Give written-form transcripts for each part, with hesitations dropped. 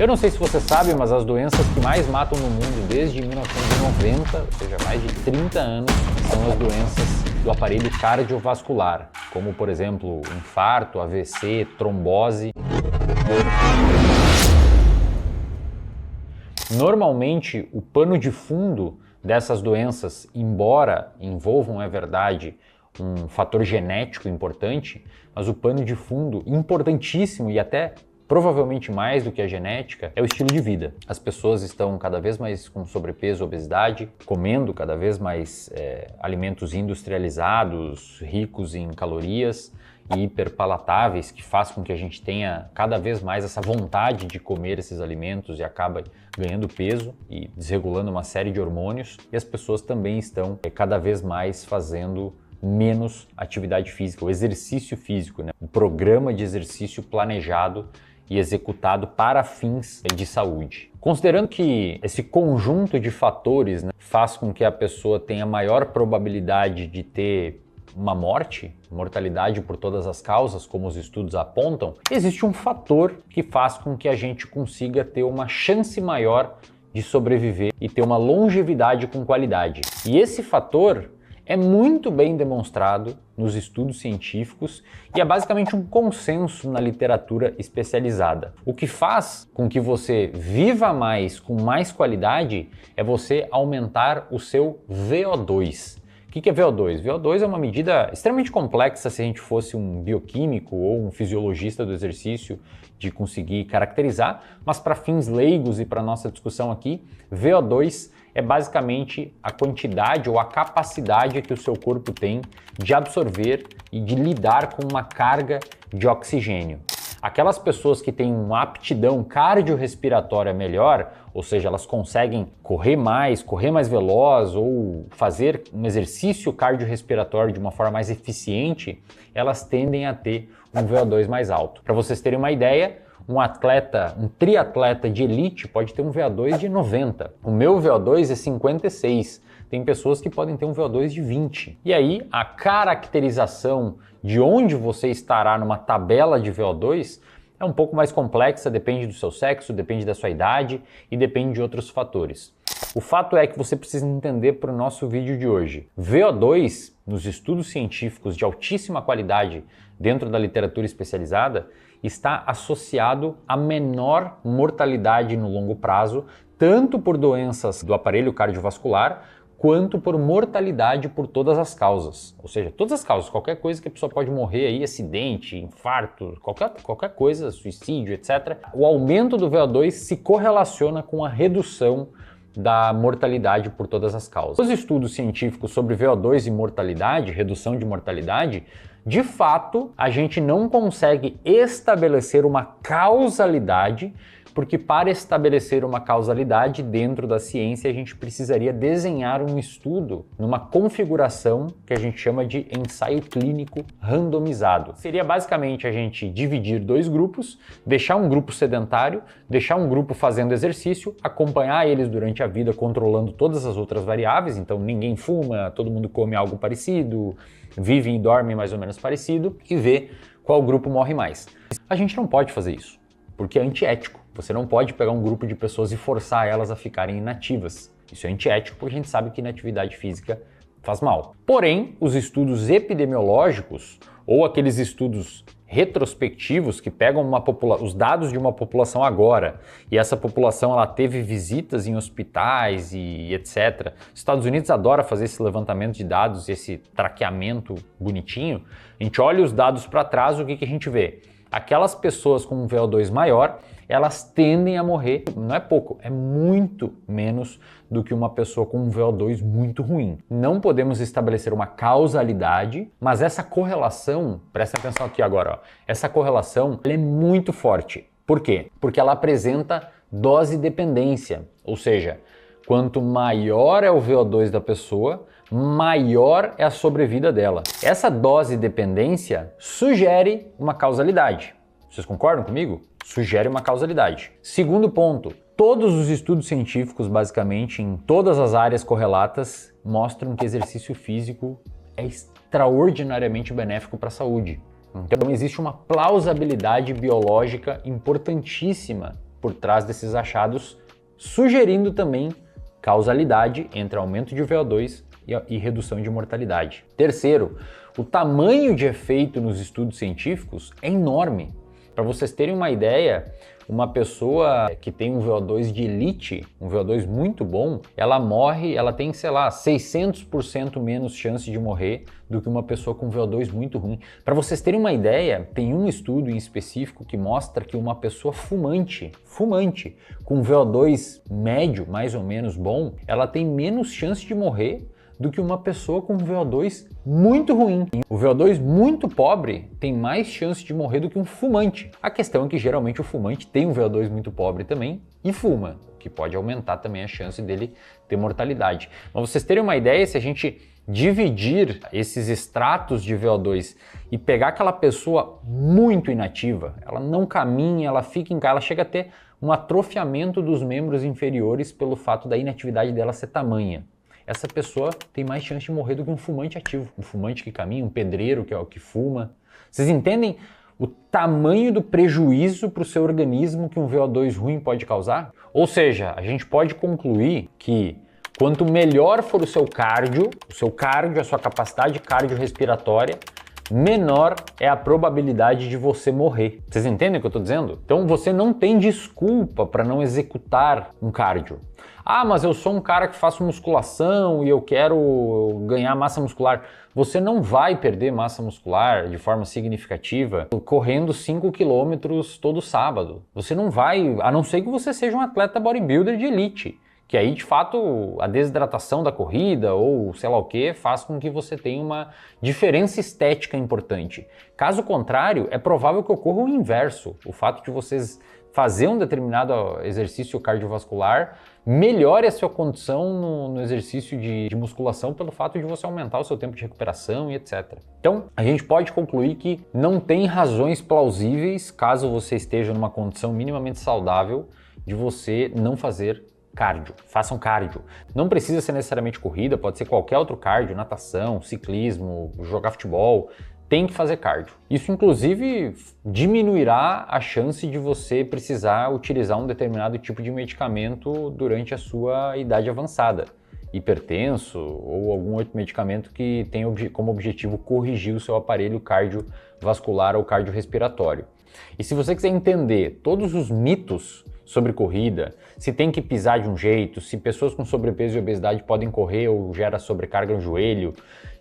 Eu não sei se você sabe, mas as doenças que mais matam no mundo desde 1990, ou seja, mais de 30 anos, são as doenças do aparelho cardiovascular, como por exemplo, infarto, AVC, trombose. Normalmente, o pano de fundo dessas doenças, embora envolvam, é verdade, um fator genético importante, mas o pano de fundo importantíssimo e até provavelmente mais do que a genética, é o estilo de vida. As pessoas estão cada vez mais com sobrepeso, obesidade, comendo cada vez mais alimentos industrializados, ricos em calorias e hiperpalatáveis, que faz com que a gente tenha cada vez mais essa vontade de comer esses alimentos e acaba ganhando peso e desregulando uma série de hormônios. E as pessoas também estão cada vez mais fazendo menos atividade física, o exercício físico, né? Um programa de exercício planejado e executado para fins de saúde. Considerando que esse conjunto de fatores, né, faz com que a pessoa tenha maior probabilidade de ter uma mortalidade por todas as causas, como os estudos apontam, existe um fator que faz com que a gente consiga ter uma chance maior de sobreviver e ter uma longevidade com qualidade. E esse fator é muito bem demonstrado nos estudos científicos e é basicamente um consenso na literatura especializada. O que faz com que você viva mais com mais qualidade é você aumentar o seu VO2. O que é VO2? VO2 é uma medida extremamente complexa se a gente fosse um bioquímico ou um fisiologista do exercício de conseguir caracterizar, mas para fins leigos e para nossa discussão aqui, VO2 é basicamente a quantidade ou a capacidade que o seu corpo tem de absorver e de lidar com uma carga de oxigênio. Aquelas pessoas que têm uma aptidão cardiorrespiratória melhor, ou seja, elas conseguem correr mais veloz ou fazer um exercício cardiorrespiratório de uma forma mais eficiente, elas tendem a ter um VO2 mais alto. Para vocês terem uma ideia, um triatleta de elite pode ter um VO2 de 90. O meu VO2 é 56. Tem pessoas que podem ter um VO2 de 20. E aí, a caracterização de onde você estará numa tabela de VO2 é um pouco mais complexa, depende do seu sexo, depende da sua idade e depende de outros fatores. O fato é que você precisa entender para o nosso vídeo de hoje. VO2, nos estudos científicos de altíssima qualidade dentro da literatura especializada, está associado a menor mortalidade no longo prazo, tanto por doenças do aparelho cardiovascular, quanto por mortalidade por todas as causas. Ou seja, todas as causas, qualquer coisa que a pessoa pode morrer aí, acidente, infarto, qualquer coisa, suicídio, etc. O aumento do VO2 se correlaciona com a redução da mortalidade por todas as causas. Os estudos científicos sobre VO2 e mortalidade, redução de mortalidade, de fato, a gente não consegue estabelecer uma causalidade, porque para estabelecer uma causalidade dentro da ciência, a gente precisaria desenhar um estudo numa configuração que a gente chama de ensaio clínico randomizado. Seria basicamente a gente dividir dois grupos, deixar um grupo sedentário, deixar um grupo fazendo exercício, acompanhar eles durante a vida controlando todas as outras variáveis, então ninguém fuma, todo mundo come algo parecido, vive e dorme mais ou menos parecido, e ver qual grupo morre mais. A gente não pode fazer isso, porque é antiético. Você não pode pegar um grupo de pessoas e forçar elas a ficarem inativas. Isso é antiético porque a gente sabe que inatividade física faz mal. Porém, os estudos epidemiológicos ou aqueles estudos retrospectivos que pegam os dados de uma população agora e essa população ela teve visitas em hospitais e etc. Os Estados Unidos adora fazer esse levantamento de dados, esse traqueamento bonitinho. A gente olha os dados para trás, o que a gente vê? Aquelas pessoas com um VO2 maior, elas tendem a morrer, não é pouco, é muito menos do que uma pessoa com um VO2 muito ruim. Não podemos estabelecer uma causalidade, mas essa correlação, presta atenção aqui agora, ó, essa correlação ela é muito forte. Por quê? Porque ela apresenta dose dependência, ou seja, quanto maior é o VO2 da pessoa, maior é a sobrevida dela. Essa dose dependência sugere uma causalidade. Vocês concordam comigo? Sugere uma causalidade. Segundo ponto, todos os estudos científicos, basicamente, em todas as áreas correlatas, mostram que exercício físico é extraordinariamente benéfico para a saúde. Então existe uma plausibilidade biológica importantíssima por trás desses achados, sugerindo também causalidade entre aumento de VO2 e redução de mortalidade. Terceiro, o tamanho de efeito nos estudos científicos é enorme. Para vocês terem uma ideia, uma pessoa que tem um VO2 de elite, um VO2 muito bom, ela tem, sei lá, 600% menos chance de morrer do que uma pessoa com VO2 muito ruim. Para vocês terem uma ideia, tem um estudo em específico que mostra que uma pessoa fumante, com VO2 médio, mais ou menos bom, ela tem menos chance de morrer do que uma pessoa com VO2 muito ruim. O VO2 muito pobre tem mais chance de morrer do que um fumante. A questão é que geralmente o fumante tem um VO2 muito pobre também e fuma, que pode aumentar também a chance dele ter mortalidade. Mas vocês terem uma ideia, se a gente dividir esses extratos de VO2 e pegar aquela pessoa muito inativa, ela não caminha, ela fica em casa, ela chega a ter um atrofiamento dos membros inferiores pelo fato da inatividade dela ser tamanha. Essa pessoa tem mais chance de morrer do que um fumante ativo, um fumante que caminha, um pedreiro que é o que fuma. Vocês entendem o tamanho do prejuízo para o seu organismo que um VO2 ruim pode causar? Ou seja, a gente pode concluir que quanto melhor for o seu cardio, a sua capacidade cardiorrespiratória, menor é a probabilidade de você morrer. Vocês entendem o que eu estou dizendo? Então você não tem desculpa para não executar um cardio. Ah, mas eu sou um cara que faço musculação e eu quero ganhar massa muscular. Você não vai perder massa muscular de forma significativa correndo 5 quilômetros todo sábado. Você não vai, a não ser que você seja um atleta bodybuilder de elite. Que aí, de fato, a desidratação da corrida ou sei lá o que faz com que você tenha uma diferença estética importante. Caso contrário, é provável que ocorra o inverso. O fato de vocês fazer um determinado exercício cardiovascular melhore a sua condição no exercício de musculação pelo fato de você aumentar o seu tempo de recuperação e etc. Então, a gente pode concluir que não tem razões plausíveis, caso você esteja numa condição minimamente saudável, de você não fazer cardio. Façam cardio. Não precisa ser necessariamente corrida, pode ser qualquer outro cardio, natação, ciclismo, jogar futebol. Tem que fazer cardio. Isso, inclusive, diminuirá a chance de você precisar utilizar um determinado tipo de medicamento durante a sua idade avançada. Hipertenso ou algum outro medicamento que tenha como objetivo corrigir o seu aparelho cardiovascular ou cardiorrespiratório. E se você quiser entender todos os mitos sobre corrida, se tem que pisar de um jeito, se pessoas com sobrepeso e obesidade podem correr ou gera sobrecarga no joelho,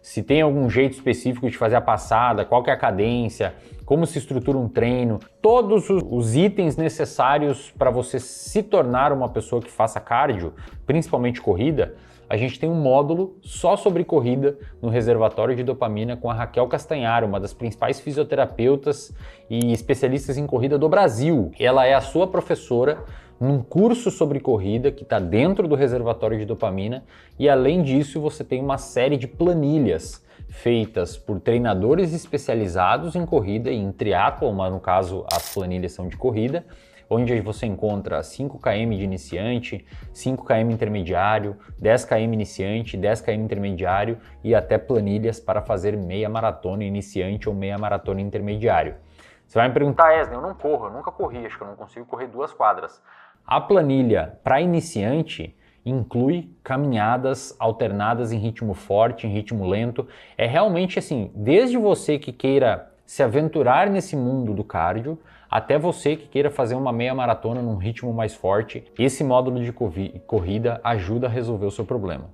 se tem algum jeito específico de fazer a passada, qual que é a cadência, como se estrutura um treino, todos os itens necessários para você se tornar uma pessoa que faça cardio, principalmente corrida, a gente tem um módulo só sobre corrida no Reservatório de Dopamina com a Raquel Castanharo, uma das principais fisioterapeutas e especialistas em corrida do Brasil. Ela é a sua professora num curso sobre corrida que está dentro do Reservatório de Dopamina e, além disso, você tem uma série de planilhas feitas por treinadores especializados em corrida e em triatlon, mas no caso as planilhas são de corrida, onde você encontra 5 km de iniciante, 5 km intermediário, 10 km iniciante, 10 km intermediário e até planilhas para fazer meia maratona iniciante ou meia maratona intermediário. Você vai me perguntar, Esne, eu não corro, eu nunca corri, acho que eu não consigo correr 2 quadras. A planilha para iniciante inclui caminhadas alternadas em ritmo forte, em ritmo lento. É realmente assim, desde você que queira se aventurar nesse mundo do cardio, até você que queira fazer uma meia maratona num ritmo mais forte, esse módulo de corrida ajuda a resolver o seu problema.